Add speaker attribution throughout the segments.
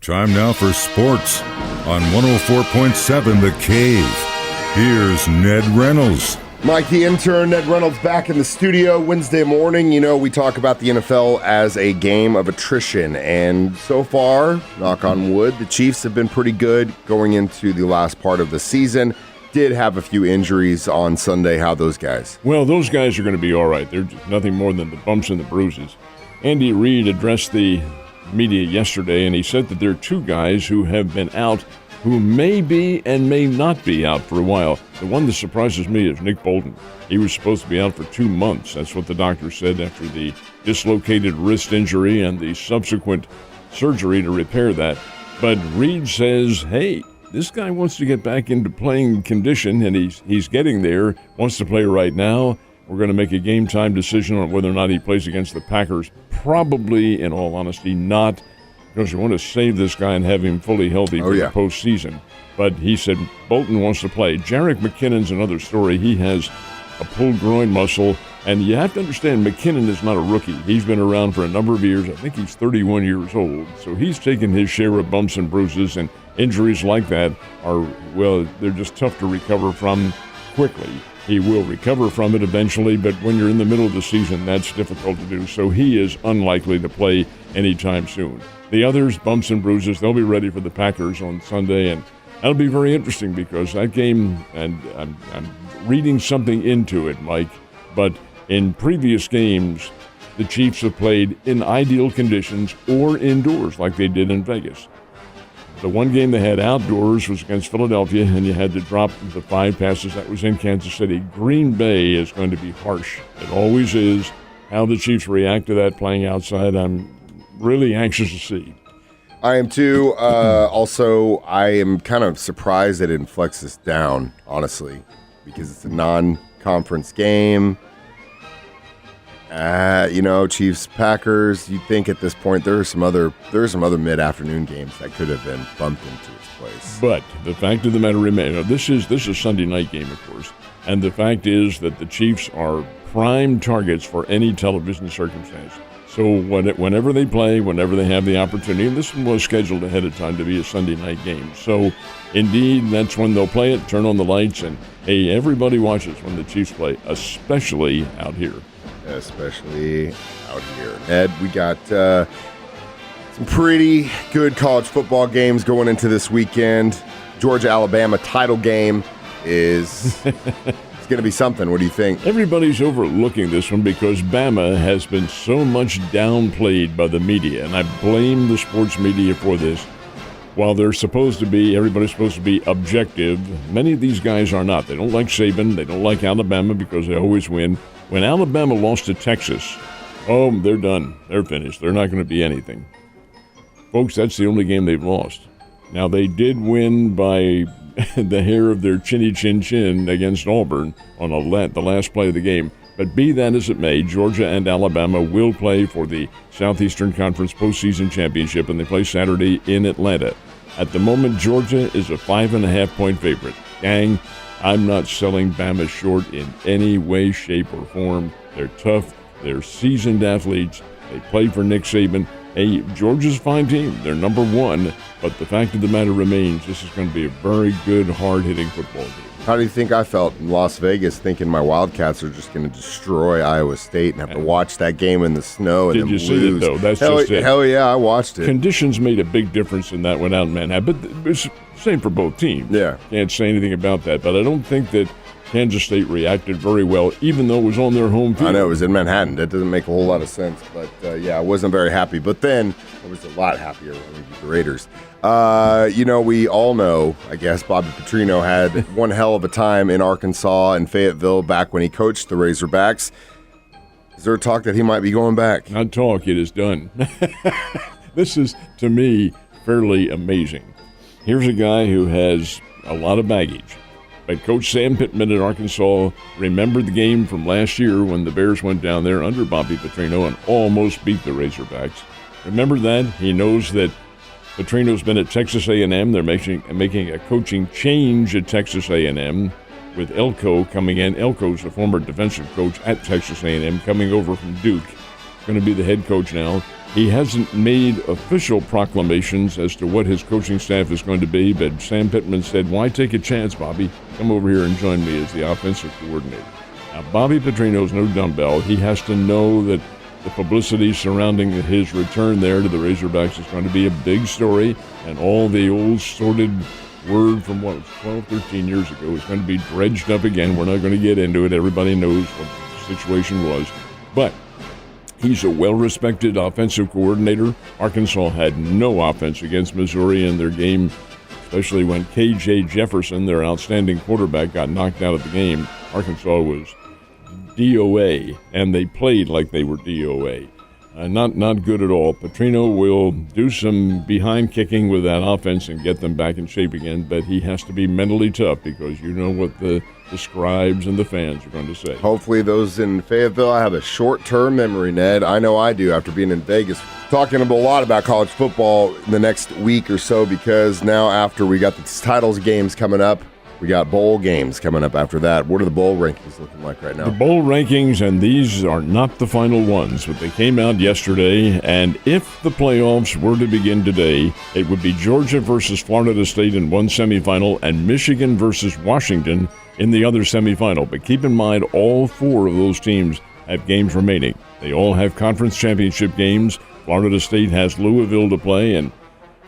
Speaker 1: Time now for sports on 104.7 The Cave. Here's Ned Reynolds.
Speaker 2: Mike, the intern, Ned Reynolds, back in the studio Wednesday morning. You know, we talk about the NFL as a game of attrition, and so far, knock on wood, the Chiefs have been pretty good going into the last part of the season. Did have a few injuries on Sunday. How those guys?
Speaker 3: Well, those guys are going to be all right. They're just nothing more than the bumps and the bruises. Andy Reid addressed the media yesterday, and he said that there are two guys who have been out who may be and may not be out for a while. The one that surprises me is Nick Bolton. He was supposed to be out for 2 months. That's what the doctor said after the dislocated wrist injury and the subsequent surgery to repair that. But Reid says, hey, this guy wants to get back into playing condition, and he's getting there, wants to play right now. We're going to make a game-time decision on whether or not he plays against the Packers. Probably, in all honesty, not, because you want to save this guy and have him fully healthy for the postseason. But he said Bolton wants to play. Jerick McKinnon's another story. He has a pulled groin muscle, and you have to understand McKinnon is not a rookie. He's been around for a number of years. I think he's 31 years old. So he's taken his share of bumps and bruises, and injuries like that are, well, they're just tough to recover from quickly. He will recover from it eventually, but when you're in the middle of the season, that's difficult to do. So he is unlikely to play anytime soon. The others, bumps and bruises, they'll be ready for the Packers on Sunday, and that'll be very interesting because that game, and I'm reading something into it, Mike, but in previous games, the Chiefs have played in ideal conditions or indoors like they did in Vegas. The one game they had outdoors was against Philadelphia, and you had to drop the 5 passes. That was in Kansas City. Green Bay is going to be harsh. It always is. How the Chiefs react to that playing outside, I'm really anxious to see.
Speaker 2: I am too. Also, I am kind of surprised that it didn't flex this down, honestly, because it's a non-conference game. Chiefs, Packers. You'd think at this point there are some other mid-afternoon games that could have been bumped into its place.
Speaker 3: But the fact of the matter remains, this is a Sunday night game, of course, and the fact is that the Chiefs are prime targets for any television circumstance. So whenever they play, whenever they have the opportunity, and this one was scheduled ahead of time to be a Sunday night game. So indeed, that's when they'll play it, turn on the lights, and hey, everybody watches when the Chiefs play, especially out here.
Speaker 2: Especially out here. Ed, we got some pretty good college football games going into this weekend. Georgia-Alabama title game is it's going to be something. What do you think?
Speaker 3: Everybody's overlooking this one because Bama has been so much downplayed by the media, and I blame the sports media for this. While everybody's supposed to be objective, many of these guys are not. They don't like Saban. They don't like Alabama because they always win. When Alabama lost to Texas, they're done. They're finished. They're not going to be anything. Folks, that's the only game they've lost. Now, they did win by the hair of their chinny chin chin against Auburn on the last play of the game. But be that as it may, Georgia and Alabama will play for the Southeastern Conference postseason championship, and they play Saturday in Atlanta. At the moment, Georgia is a 5.5-point favorite. Gang, I'm not selling Bama short in any way, shape, or form. They're tough. They're seasoned athletes. They play for Nick Saban. Hey, Georgia's a fine team. They're number one. But the fact of the matter remains, this is going to be a very good, hard-hitting football game.
Speaker 2: How do you think I felt in Las Vegas thinking my Wildcats are just going to destroy Iowa State and have to watch that game in the snow and then lose?
Speaker 3: Did you see it, though? That's just it.
Speaker 2: Hell yeah, I watched it.
Speaker 3: Conditions made a big difference in that one out in Manhattan. But it's the same for both teams.
Speaker 2: Yeah.
Speaker 3: Can't say anything about that. But I don't think that Kansas State reacted very well, even though it was on their home field.
Speaker 2: I know, it was in Manhattan. That doesn't make a whole lot of sense. But, I wasn't very happy. But then I was a lot happier when we beat the Raiders. We all know, I guess, Bobby Petrino had one hell of a time in Arkansas and Fayetteville back when he coached the Razorbacks. Is there talk that he might be going back?
Speaker 3: Not talk, it is done. This is, to me, fairly amazing. Here's a guy who has a lot of baggage. But Coach Sam Pittman at Arkansas remembered the game from last year when the Bears went down there under Bobby Petrino and almost beat the Razorbacks. Remember that? He knows that Petrino's been at Texas A&M. They're making a coaching change at Texas A&M with Elko coming in. Elko's a former defensive coach at Texas A&M, coming over from Duke. Going to be the head coach now. He hasn't made official proclamations as to what his coaching staff is going to be, but Sam Pittman said, "Why take a chance, Bobby? Come over here and join me as the offensive coordinator." Now, Bobby Petrino's no dumbbell. He has to know that the publicity surrounding his return there to the Razorbacks is going to be a big story, and all the old sordid word from what was 12, 13 years ago is going to be dredged up again. We're not going to get into it. Everybody knows what the situation was. But he's a well-respected offensive coordinator. Arkansas had no offense against Missouri in their game, especially when K.J. Jefferson, their outstanding quarterback, got knocked out of the game. Arkansas was DOA, and they played like they were DOA. Not good at all. Petrino will do some behind kicking with that offense and get them back in shape again, but he has to be mentally tough because you know what the scribes and the fans are going to say.
Speaker 2: Hopefully those in Fayetteville have a short-term memory, Ned. I know I do after being in Vegas. Talking a lot about college football in the next week or so because now after we got the titles games coming up, we got bowl games coming up after that. What are the bowl rankings looking like right now?
Speaker 3: The bowl rankings, and these are not the final ones, but they came out yesterday, and if the playoffs were to begin today, it would be Georgia versus Florida State in one semifinal and Michigan versus Washington in the other semifinal. But keep in mind, all four of those teams have games remaining. They all have conference championship games. Florida State has Louisville to play, and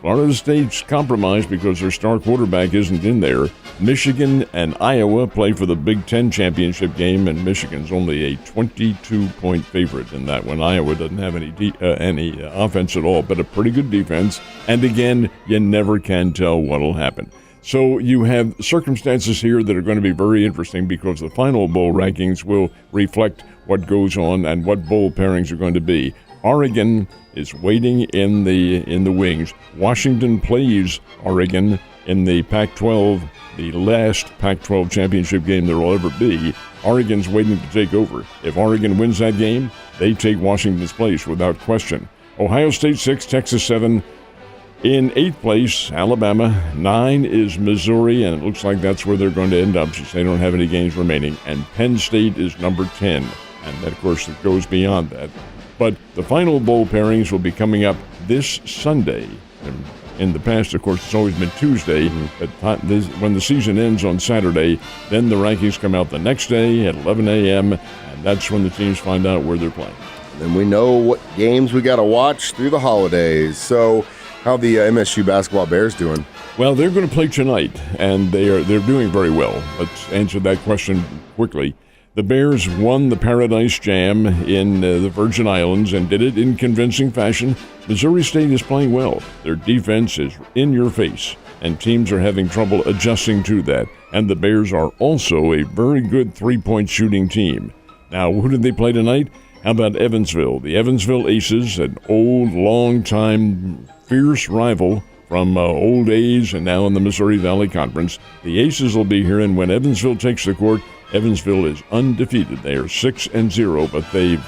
Speaker 3: Florida State's compromised because their star quarterback isn't in there. Michigan and Iowa play for the Big Ten championship game, and Michigan's only a 22-point favorite in that one. Iowa doesn't have any offense at all, but a pretty good defense. And again, you never can tell what'll happen. So you have circumstances here that are going to be very interesting because the final bowl rankings will reflect what goes on and what bowl pairings are going to be. Oregon is waiting in the wings. Washington plays Oregon in the Pac-12, the last Pac-12 championship game there will ever be. Oregon's waiting to take over. If Oregon wins that game, they take Washington's place without question. Ohio State 6, Texas 7. In 8th place, Alabama. 9 is Missouri, and it looks like that's where they're going to end up since they don't have any games remaining. And Penn State is number 10, and that, of course, it goes beyond that. But the final bowl pairings will be coming up this Sunday. In the past, of course, it's always been Tuesday, but when the season ends on Saturday, then the rankings come out the next day at 11 a.m., and that's when the teams find out where they're playing.
Speaker 2: And we know what games we got to watch through the holidays. So how the MSU basketball Bears doing?
Speaker 3: Well, they're going to play tonight, and they're doing very well. Let's answer that question quickly. The Bears won the Paradise Jam in the Virgin Islands and did it in convincing fashion. Missouri State is playing well. Their defense is in your face, and teams are having trouble adjusting to that. And the Bears are also a very good three-point shooting team. Now, who did they play tonight? How about Evansville? The Evansville Aces, an old, long-time, fierce rival from old days and now in the Missouri Valley Conference. The Aces will be here, and when Evansville takes the court, Evansville is undefeated. They are 6-0, but they've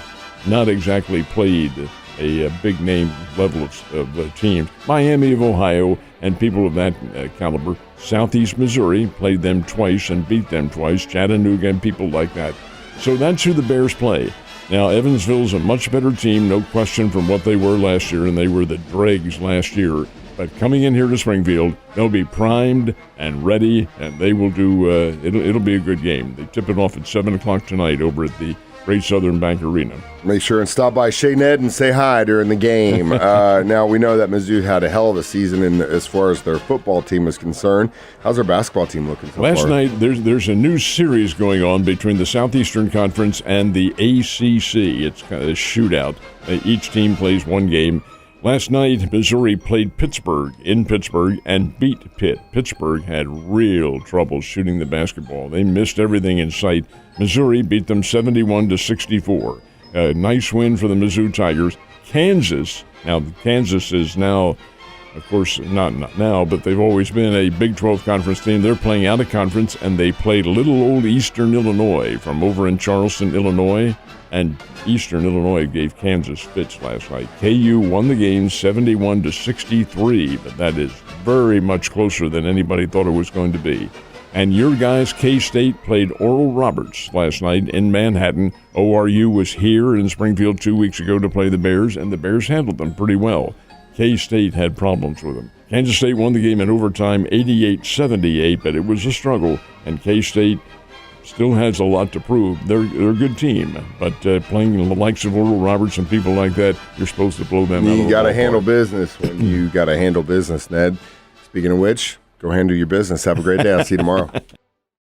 Speaker 3: not exactly played a big-name level of teams. Miami of Ohio and people of that caliber. Southeast Missouri played them twice and beat them twice. Chattanooga and people like that. So that's who the Bears play. Now, Evansville's a much better team, no question, from what they were last year, and they were the dregs last year. But coming in here to Springfield, they'll be primed and ready, and they will do. It'll be a good game. They tip it off at 7 o'clock tonight over at the Great Southern Bank Arena.
Speaker 2: Make sure and stop by Shea Ned and say hi during the game. Now, we know that Mizzou had a hell of a season as far as their football team is concerned. How's their basketball team looking so far?
Speaker 3: Last night, there's a new series going on between the Southeastern Conference and the ACC. It's kind of a shootout. Each team plays one game. Last night, Missouri played Pittsburgh in Pittsburgh and beat Pitt. Pittsburgh had real trouble shooting the basketball. They missed everything in sight. Missouri beat them 71-64. A nice win for the Mizzou Tigers. Kansas is now, of course, not now, but they've always been a Big 12 conference team. They're playing out of conference, and they played little old Eastern Illinois from over in Charleston, Illinois. And Eastern Illinois gave Kansas fits last night. KU won the game 71-63, but that is very much closer than anybody thought it was going to be. And your guys, K-State, played Oral Roberts last night in Manhattan. ORU was here in Springfield 2 weeks ago to play the Bears, and the Bears handled them pretty well. K-State had problems with them. Kansas State won the game in overtime 88-78, but it was a struggle, and K-State still has a lot to prove. They're a good team, but playing the likes of Oral Roberts and people like that, you're supposed to blow them out of the
Speaker 2: You got to
Speaker 3: ballpark.
Speaker 2: handle business when you got to handle business, Ned. Speaking of which, go handle your business. Have a great day. I'll see you tomorrow.